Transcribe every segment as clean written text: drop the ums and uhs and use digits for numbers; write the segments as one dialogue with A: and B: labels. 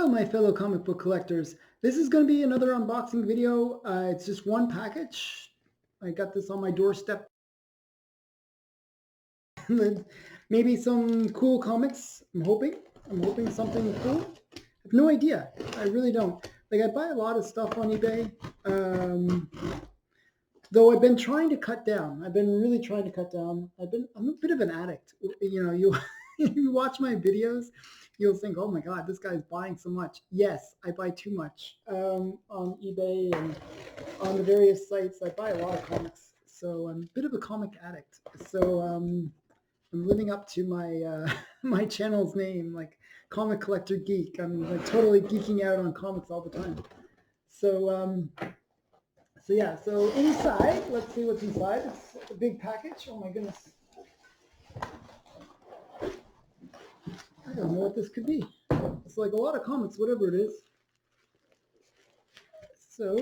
A: Hello, my fellow comic book collectors. This is going to be another unboxing video. It's just one package. I got this on my doorstep. Maybe some cool comics. I'm hoping something cool. I have no idea. I really don't. Like, I buy a lot of stuff on eBay. Though I've been trying to cut down. I've been really trying to cut down. I'm a bit of an addict. You you watch my videos, you'll think, oh my God, this guy's buying so much. Yes, I buy too much on eBay and on the various sites. I buy a lot of comics, so I'm a bit of a comic addict. So I'm living up to my my channel's name, like Comic Collector Geek. I'm like totally geeking out on comics all the time. So yeah, so inside, let's see what's inside. It's a big package. Oh my goodness. I don't know what this could be. It's like a lot of comics, whatever it is. So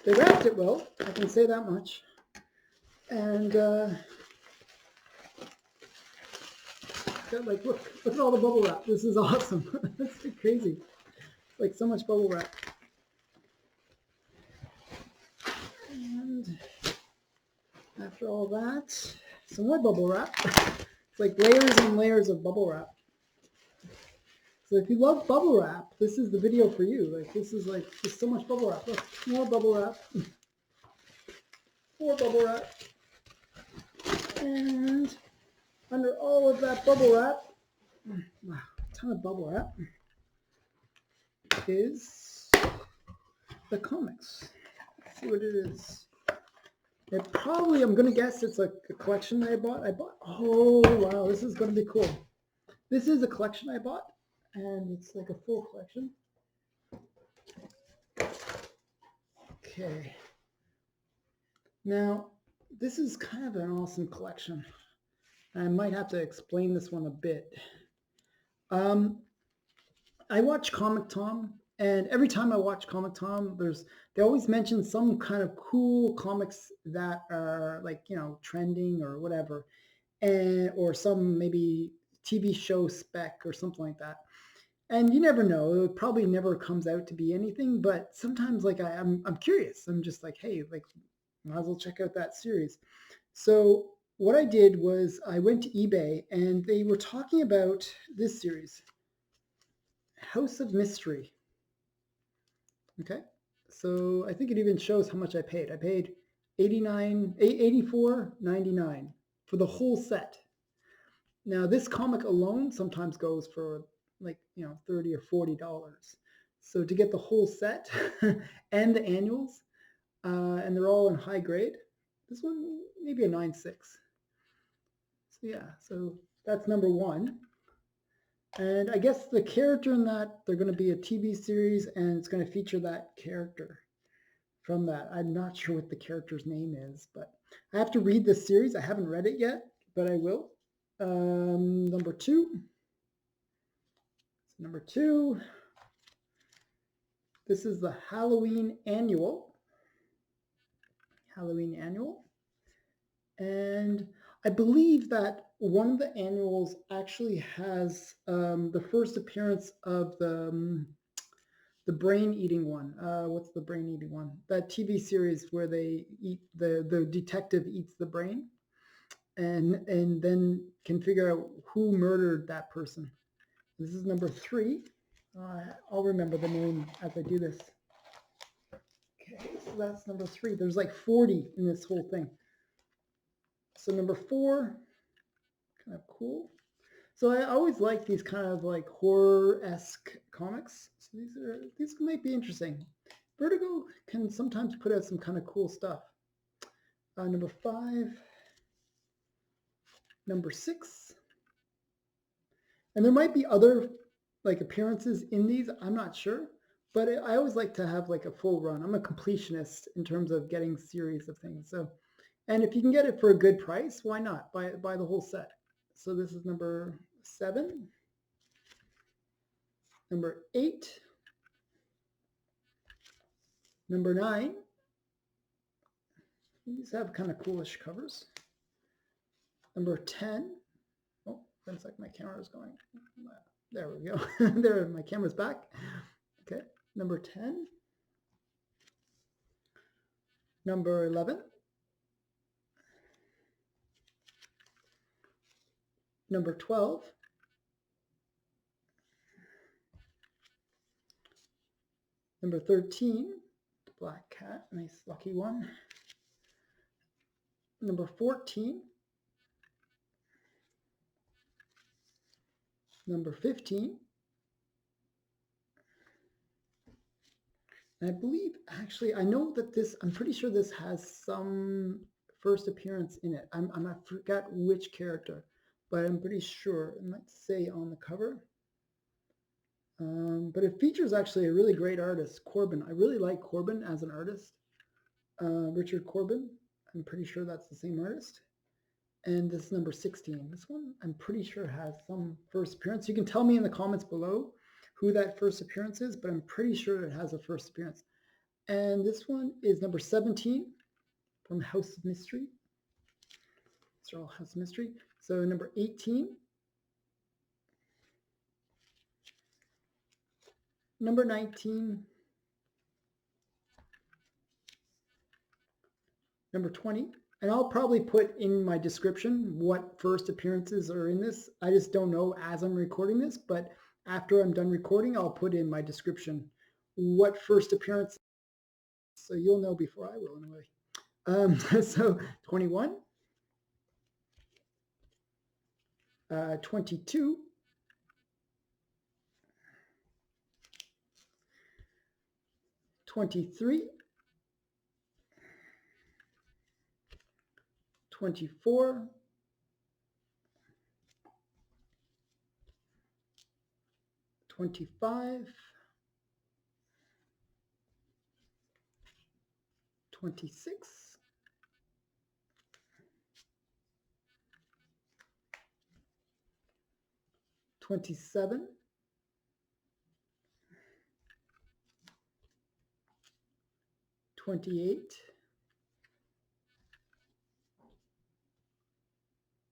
A: they wrapped it well, I can say that much. And like, look at all the bubble wrap. This is awesome. That's crazy. Like so much bubble wrap. And after all that, some more bubble wrap. It's like layers and layers of bubble wrap. So if you love bubble wrap, this is the video for you. Like, this is like just so much bubble wrap. Look, more bubble wrap. More bubble wrap. And under all of that bubble wrap, wow, a ton of bubble wrap, is the comics. Let's see what it is. It probably, I'm going to guess it's like a collection that I bought. Oh wow, this is going to be cool. This is a collection I bought, and it's like a full collection. Okay. Now, this is kind of an awesome collection. I might have to explain this one a bit. I watch Comic Tom, and every time I watch Comic Tom, they always mention some kind of cool comics that are like, trending or whatever, and or some maybe TV show spec or something like that. And you never know; it probably never comes out to be anything. But sometimes, like I'm curious. I'm just like, hey, like, might as well check out that series. So what I did was I went to eBay, and they were talking about this series, House of Mystery. Okay, so I think it even shows how much I paid. I paid $84.99 for the whole set. Now this comic alone sometimes goes for like $30 or $40. So to get the whole set and the annuals, and they're all in high grade. This one maybe a 9.6. So yeah, so that's number one. And I guess the character in that, they're going to be a TV series, and it's going to feature that character from that. I'm not sure what the character's name is, but I have to read this series. I haven't read it yet, but I will. Number two. Number two. This is the Halloween Annual. Halloween Annual. And I believe that one of the annuals actually has the first appearance of the brain eating one. What's the brain eating one? That TV series where they eat the detective eats the brain, and then can figure out who murdered that person. This is number three. I'll remember the name as I do this. Okay, so that's number three. There's like 40 in this whole thing. So number four, kind of cool. So I always like these kind of like horror-esque comics. So these might be interesting. Vertigo can sometimes put out some kind of cool stuff. Number five, number six, and there might be other like appearances in these. I'm not sure, but I always like to have like a full run. I'm a completionist in terms of getting series of things. So, and if you can get it for a good price, why not buy the whole set? So this is number seven. Number eight. Number nine. These have kind of coolish covers. Number 10. Oh, One sec, my camera is going. There we go. There, my camera's back. Okay, number 10. Number 11. Number 12. Number 13, black cat, nice lucky one. Number 14. Number 15. And I believe, actually, I know that this, I'm pretty sure this has some first appearance in it. I forgot which character, but I'm pretty sure. It might say on the cover. But it features actually a really great artist, Corbin. I really like Corbin as an artist. Richard Corbin. I'm pretty sure that's the same artist. And this is number 16. This one, I'm pretty sure has some first appearance. You can tell me in the comments below who that first appearance is, but I'm pretty sure it has a first appearance. And this one is number 17 from House of Mystery. It's all House of Mystery. So number 18. Number 19. Number 20. And I'll probably put in my description what first appearances are in this. I just don't know as I'm recording this, but after I'm done recording, I'll put in my description what first appearance, so you'll know before I will anyway. So 21, 22, 23, 24, 25, 26, 27, 28,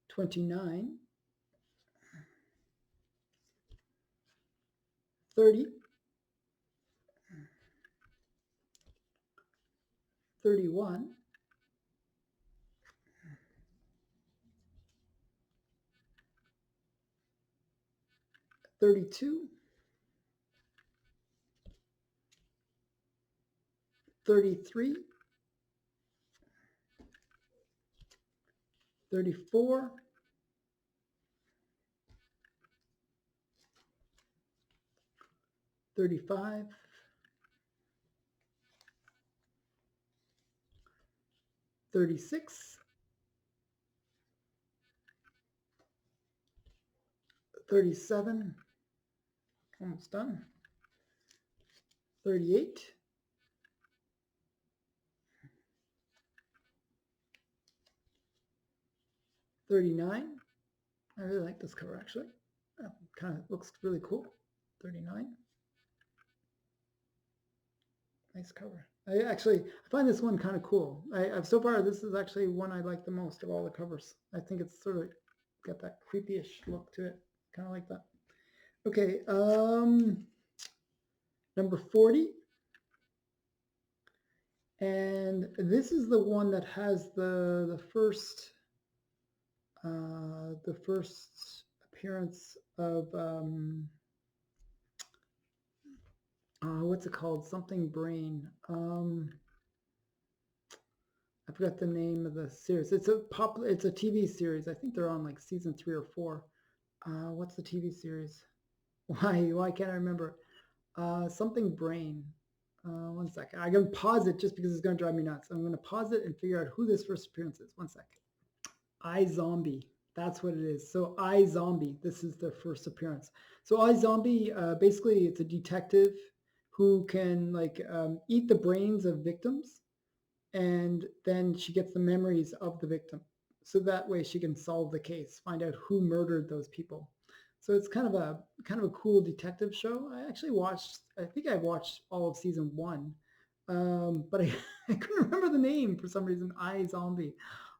A: 29, 30, 31, 32, 33, 34, 35, 36, 37, almost done, 38, 39. I really like this cover actually. Kind of looks really cool. 39. Nice cover. I find this one kind of cool. I've so far, this is actually one I like the most of all the covers. I think it's sort of got that creepy-ish look to it. Kind of like that. Okay, number 40. And this is the one that has the first appearance of what's it called? Something Brain. I forgot the name of the series. It's a TV series. I think they're on like season 3 or 4. What's the TV series? Why can't I remember? Something Brain. One second. I'm going to pause it just because it's going to drive me nuts. I'm going to pause it and figure out who this first appearance is. One second. iZombie. That's what it is. So iZombie, this is their first appearance. So iZombie, basically it's a detective who can eat the brains of victims, and then she gets the memories of the victim. So that way she can solve the case, find out who murdered those people. So it's kind of a cool detective show. I think I watched all of season 1, but I couldn't remember the name for some reason. iZombie.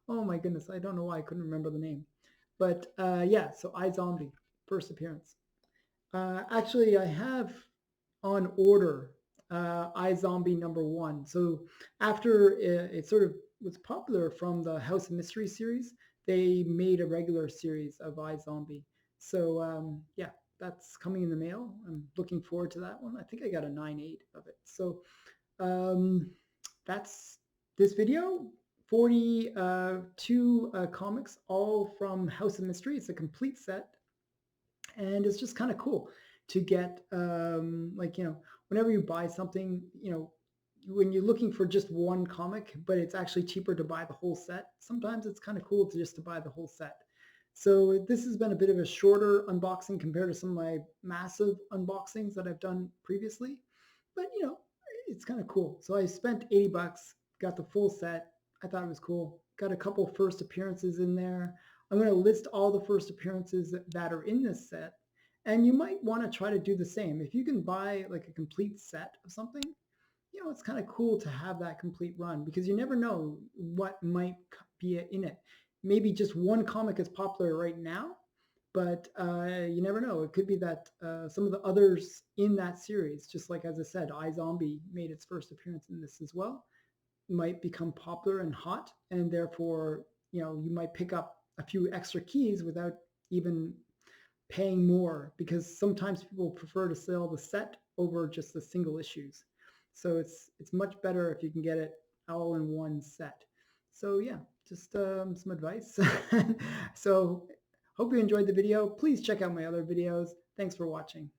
A: Oh my goodness, I don't know why I couldn't remember the name. But yeah, so iZombie, first appearance. Actually, I have on order iZombie #1. So after it sort of was popular from the House of Mystery series, they made a regular series of iZombie. So yeah, that's coming in the mail. I'm looking forward to that one. I think I got a 9.8 of it. So um, that's this video. 42 comics, all from House of Mystery. It's a complete set, and it's just kind of cool to get like, whenever you buy something, when you're looking for just one comic, but it's actually cheaper to buy the whole set, sometimes it's kind of cool to just to buy the whole set. So this has been a bit of a shorter unboxing compared to some of my massive unboxings that I've done previously, but it's kind of cool. So I spent 80 bucks, got the full set. I thought it was cool. Got a couple first appearances in there. I'm going to list all the first appearances that are in this set. And you might want to try to do the same. If you can buy like a complete set of something, it's kind of cool to have that complete run, because you never know what might be in it. Maybe just one comic is popular right now, but you never know. It could be that some of the others in that series, just like as I said, iZombie made its first appearance in this as well, might become popular and hot, and therefore, you might pick up a few extra keys without even paying more, because sometimes people prefer to sell the set over just the single issues. So it's much better if you can get it all in one set. So yeah, just some advice. So hope you enjoyed the video. Please check out my other videos. Thanks for watching.